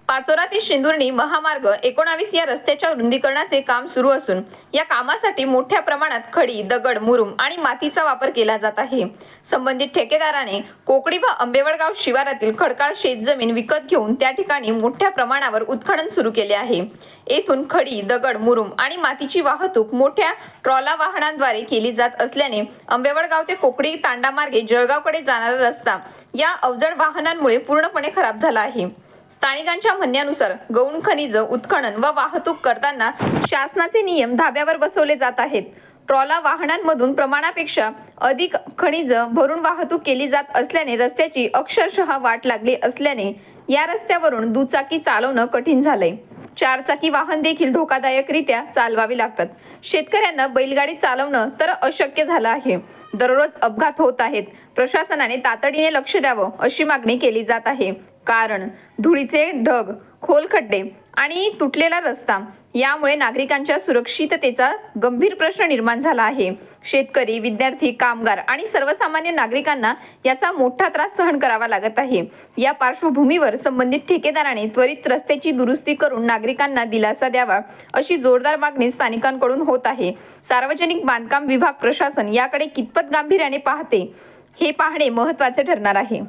पाचोरा ते शिंदुर्णी महामार्ग 19 या रस्त्याच्या रुंदीकरणाचे काम सुरू असून या कामासाठी मोठ्या प्रमाणात खडी, दगड, मुरुम आणि मातीचा वापर केला जात आहे। संबंधित ठेकेदाराने कोकडी व आंबेवडगाव शिवारातील खडकाळ शेतजमीन विकत घेऊन त्या ठिकाणी मोठ्या प्रमाणावर उत्खनन सुरू केले आहे। येथून खडी, दगड, मुरुम आणि मातीची वाहतूक मोठ्या ट्रॉला वाहनांद्वारे केली जात असल्याने आंबेवडगाव ते कोकडी तांडा मार्गे जळगावकडे जाणारा रस्ता या अवजड वाहनांमुळे पूर्णपणे खराब झाला आहे। स्थानिकांच्या म्हणण्यानुसार गौण खनिज उत्खनन व वाहतूक करताना शासनाचे नियम धाब्यावर बसवले जात आहेत। ट्रॉला वाहनांमधून प्रमाणापेक्षा अधिक खनिज भरून वाहतूक केली जात असल्याने रस्त्याची अक्षरशः वाट लागली असल्याने या रस्त्यावरून दुचाकी चालवणं कठीण झालंय। चारचाकी वाहन देखील धोकादायकरित्या चालवावी लागतात। शेतकऱ्यांना बैलगाडी चालवणं तर अशक्य झालं आहे। दररोज अपघात होत आहेत। प्रशासनाने तातडीने लक्ष द्यावं अशी मागणी केली जात आहे। कारण धुळीचे ढग, खोल खड्डे आणि तुटलेला रस्ता यामुळे नागरिकांच्या सुरक्षिततेचा गंभीर प्रश्न निर्माण झाला आहे। शेतकरी, विद्यार्थी, कामगार आणि सर्वसामान्य नागरिकांना याचा मोठा त्रास सहन करावा लागत आहे। या पार्श्वभूमीवर संबंधित ठेकेदाराने त्वरित रस्त्याची दुरुस्ती करून नागरिकांना दिलासा द्यावा अशी जोरदार मागणी स्थानिकांकडून होत आहे। सार्वजनिक बांधकाम विभाग प्रशासन याकडे कितपत गांभीर्याने पाहते हे पाहणे महत्त्वाचे ठरणार आहे।